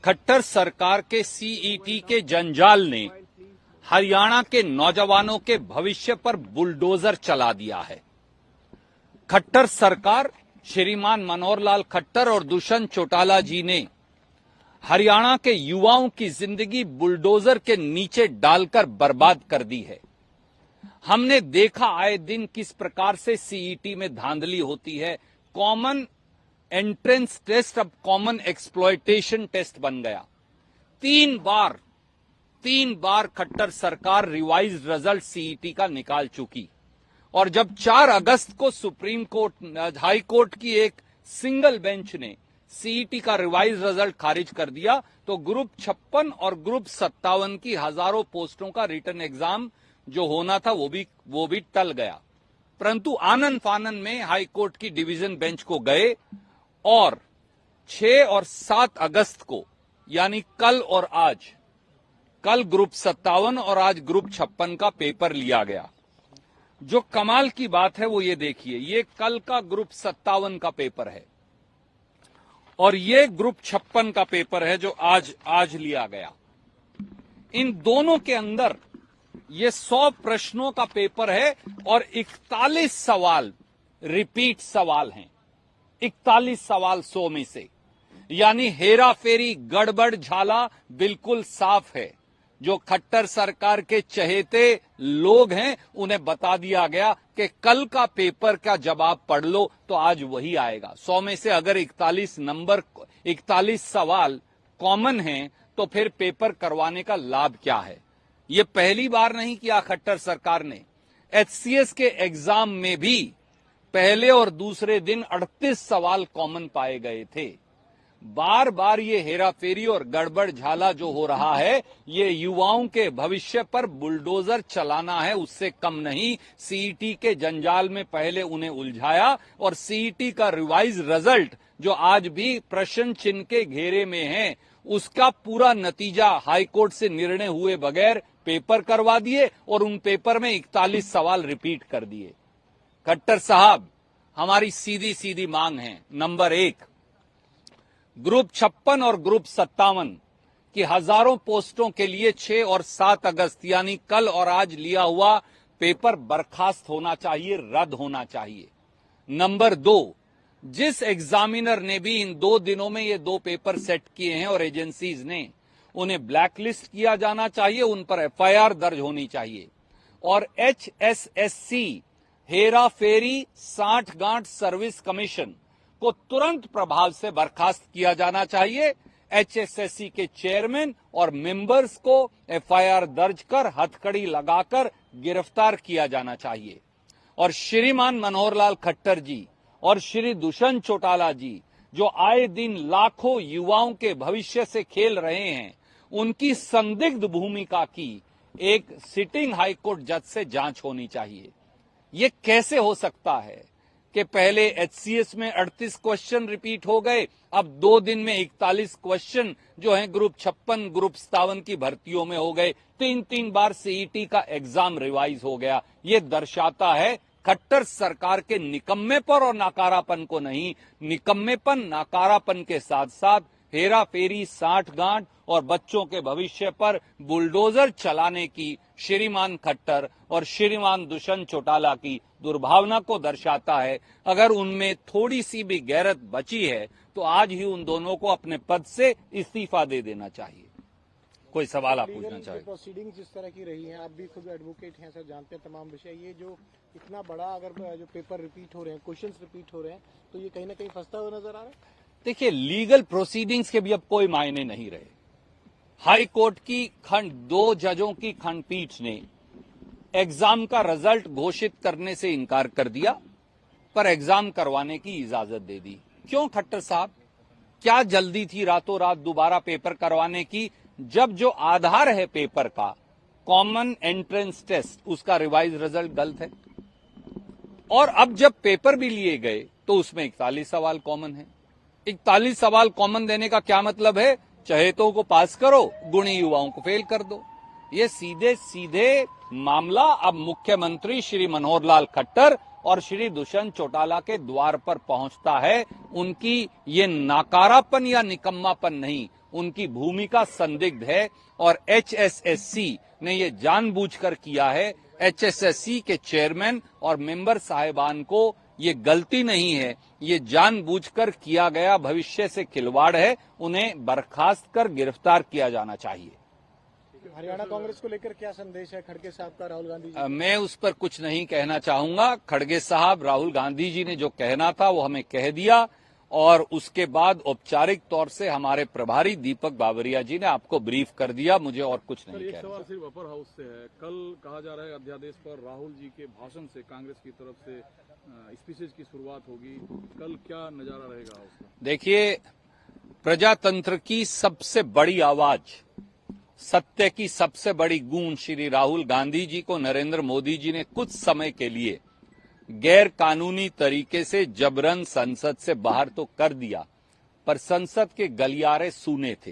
खट्टर सरकार के सीईटी के जंजाल ने हरियाणा के नौजवानों के भविष्य पर बुलडोजर चला दिया है। खट्टर सरकार, श्रीमान मनोहर लाल खट्टर और दुष्यंत चौटाला जी ने हरियाणा के युवाओं की जिंदगी बुलडोजर के नीचे डालकर बर्बाद कर दी है। हमने देखा आए दिन किस प्रकार से सीईटी में धांधली होती है। कॉमन एंट्रेंस टेस्ट अब कॉमन एक्सप्लॉयटेशन टेस्ट बन गया। तीन बार खट्टर सरकार रिवाइज्ड रिजल्ट सीईटी का निकाल चुकी और जब 4 अगस्त को सुप्रीम कोर्ट, हाई कोर्ट की एक सिंगल बेंच ने सीईटी का रिवाइज रिजल्ट खारिज कर दिया तो ग्रुप 56 और ग्रुप 57 की हजारों पोस्टों का रिटन एग्जाम जो होना था वो भी टल गया। परंतु आनन फानन में हाई कोर्ट की डिवीजन बेंच को गए और 6 और 7 अगस्त को, यानी कल और आज, कल ग्रुप 57 और आज ग्रुप 56 का पेपर लिया गया। जो कमाल की बात है वो ये देखिए, ये कल का ग्रुप 57 का पेपर है और ये ग्रुप 56 का पेपर है जो आज लिया गया। इन दोनों के अंदर ये 100 प्रश्नों का पेपर है और 41 सवाल रिपीट सवाल हैं। 41 सवाल 100 में से, यानी हेरा फेरी, गड़बड़ झाला बिल्कुल साफ है। जो खट्टर सरकार के चहेते लोग हैं उन्हें बता दिया गया कि कल का पेपर का जवाब पढ़ लो तो आज वही आएगा। 100 में से अगर 41 सवाल कॉमन हैं तो फिर पेपर करवाने का लाभ क्या है। ये पहली बार नहीं किया खट्टर सरकार ने। एचसीएस के एग्जाम में भी पहले और दूसरे दिन 38 सवाल कॉमन पाए गए थे। बार बार ये हेराफेरी और गड़बड़ झाला जो हो रहा है ये युवाओं के भविष्य पर बुलडोजर चलाना है, उससे कम नहीं। सीईटी के जंजाल में पहले उन्हें उलझाया और सीईटी का रिवाइज रिजल्ट जो आज भी प्रश्न चिन्ह के घेरे में है उसका पूरा नतीजा हाईकोर्ट से निर्णय हुए बगैर पेपर करवा दिए और उन पेपर में 41 सवाल रिपीट कर दिए। खट्टर साहब, हमारी सीधी सीधी मांग है। नंबर 1, ग्रुप 56 और ग्रुप 57 की हजारों पोस्टों के लिए 6 और 7 अगस्त यानी कल और आज लिया हुआ पेपर बर्खास्त होना चाहिए, रद्द होना चाहिए। नंबर 2, जिस एग्जामिनर ने भी इन 2 दिनों में ये 2 पेपर सेट किए हैं और एजेंसीज ने, उन्हें ब्लैकलिस्ट किया जाना चाहिए, उन पर एफआईआर दर्ज होनी चाहिए। और एचएसएससी हेरा फेरी 60 गांठ सर्विस कमीशन को तुरंत प्रभाव से बर्खास्त किया जाना चाहिए। एचएसएससी के चेयरमैन और मेंबर्स को एफआईआर दर्ज कर हथकड़ी लगाकर गिरफ्तार किया जाना चाहिए। और श्रीमान मनोहर लाल खट्टर जी और श्री दुष्यंत चौटाला जी जो आए दिन लाखों युवाओं के भविष्य से खेल रहे हैं, उनकी संदिग्ध भूमिका की एक सिटिंग हाईकोर्ट जज से जांच होनी चाहिए। ये कैसे हो सकता है कि पहले एचसीएस में 38 क्वेश्चन रिपीट हो गए, अब 2 दिन में 41 क्वेश्चन जो हैं ग्रुप 56, ग्रुप 57 की भर्तियों में हो गए। 3 बार सीईटी का एग्जाम रिवाइज हो गया। ये दर्शाता है खट्टर सरकार के निकम्मेपन और नाकारापन को नहीं, निकम्मेपन नाकारापन के साथ साथ हेरा फेरी, 60 गांठ और बच्चों के भविष्य पर बुलडोजर चलाने की श्रीमान खट्टर और श्रीमान दुष्यंत चौटाला की दुर्भावना को दर्शाता है। अगर उनमें थोड़ी सी भी गैरत बची है तो आज ही उन दोनों को अपने पद से इस्तीफा दे देना चाहिए। कोई सवाल आप पूछना चाहें? प्रोसीडिंग जिस तरह की रही हैं, आप भी खुद एडवोकेट हैं सर, जानते हैं तमाम विषय। ये जो इतना बड़ा अगर जो पेपर रिपीट हो रहे हैं, क्वेश्चंस रिपीट हो रहे हैं, तो ये कहीं ना कहीं फंसता हुआ नजर आ रहा है। देखिए, लीगल प्रोसीडिंग्स के भी अब कोई मायने नहीं रहे। हाई कोर्ट की 2 जजों की खंडपीठ ने एग्जाम का रिजल्ट घोषित करने से इनकार कर दिया पर एग्जाम करवाने की इजाजत दे दी। क्यों खट्टर साहब, क्या जल्दी थी रातों रात दोबारा पेपर करवाने की, जब जो आधार है पेपर का, कॉमन एंट्रेंस टेस्ट, उसका रिवाइज रिजल्ट गलत है। और अब जब पेपर भी लिए गए तो उसमें 41 सवाल कॉमन है। 41 सवाल कॉमन देने का क्या मतलब है? चहेतों को पास करो, गुणी युवाओं को फेल कर दो। ये सीधे सीधे मामला अब मुख्यमंत्री श्री मनोहर लाल खट्टर और श्री दुष्यंत चौटाला के द्वार पर पहुंचता है। उनकी ये नाकारापन या निकम्मापन नहीं, उनकी भूमिका संदिग्ध है और एचएसएससी ने ये जानबूझकर किया है। एचएसएससी के चेयरमैन और मेंबर साहिबान को ये गलती नहीं है, ये जानबूझकर किया गया भविष्य से खिलवाड़ है। उन्हें बर्खास्त कर गिरफ्तार किया जाना चाहिए। हरियाणा कांग्रेस को लेकर क्या संदेश है खड़गे साहब का राहुल गांधी जी? मैं उस पर कुछ नहीं कहना चाहूंगा। खड़गे साहब, राहुल गांधी जी ने जो कहना था वो हमें कह दिया और उसके बाद औपचारिक तौर से हमारे प्रभारी दीपक बाबरिया जी ने आपको ब्रीफ कर दिया। मुझे और कुछ नहीं कहना। सवाल सिर्फ अपर हाउस से है। कल कहा जा रहा है अध्यादेश पर राहुल जी के भाषण से कांग्रेस की तरफ से स्पीचेज की शुरुआत होगी। कल क्या नजारा रहेगा उसका? देखिए, प्रजातंत्र की सबसे बड़ी आवाज, सत्य की सबसे बड़ी गूंज श्री राहुल गांधी जी को नरेंद्र मोदी जी ने कुछ समय के लिए गैर कानूनी तरीके से जबरन संसद से बाहर तो कर दिया, पर संसद के गलियारे सूने थे।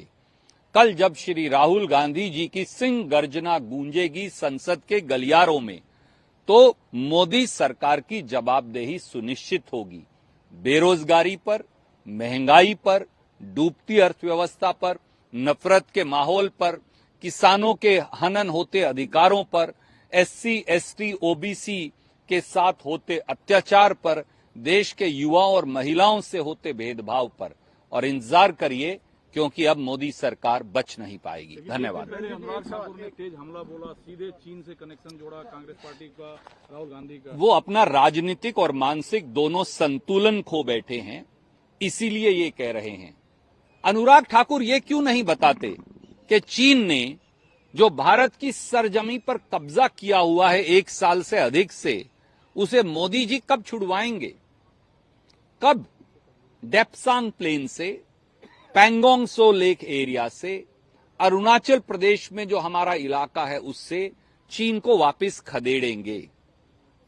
कल जब श्री राहुल गांधी जी की सिंह गर्जना गूंजेगी संसद के गलियारों में, तो मोदी सरकार की जवाबदेही सुनिश्चित होगी। बेरोजगारी पर, महंगाई पर, डूबती अर्थव्यवस्था पर, नफरत के माहौल पर, किसानों के हनन होते अधिकारों पर, एससी, एसटी, ओबीसी के साथ होते अत्याचार पर, देश के युवाओं और महिलाओं से होते भेदभाव पर। और इंतजार करिए, क्योंकि अब मोदी सरकार बच नहीं पाएगी। धन्यवाद। पहले अनुराग ठाकुर ने तेज हमला बोला, सीधे चीन से कनेक्शन जोड़ा कांग्रेस पार्टी का, राहुल गांधी का। वो अपना राजनीतिक और मानसिक दोनों संतुलन खो बैठे हैं, इसीलिए ये कह रहे हैं। अनुराग ठाकुर ये क्यों नहीं बताते कि चीन ने जो भारत की सरजमी पर कब्जा किया हुआ है 1 साल से अधिक से, उसे मोदी जी कब छुड़वाएंगे? कब? डेप्सांग प्लेन से, पैंगोंग सो लेक एरिया से, अरुणाचल प्रदेश में जो हमारा इलाका है उससे चीन को वापस खदेड़ेंगे?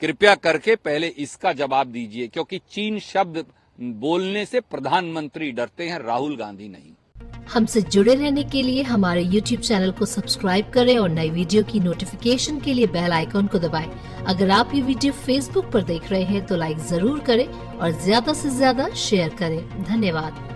कृपया करके पहले इसका जवाब दीजिए, क्योंकि चीन शब्द बोलने से प्रधानमंत्री डरते हैं, राहुल गांधी नहीं। हमसे जुड़े रहने के लिए हमारे YouTube चैनल को सब्सक्राइब करें और नई वीडियो की नोटिफिकेशन के लिए बेल आइकॉन को दबाएं। अगर आप ये वीडियो Facebook पर देख रहे हैं तो लाइक जरूर करें और ज्यादा से ज्यादा शेयर करें। धन्यवाद।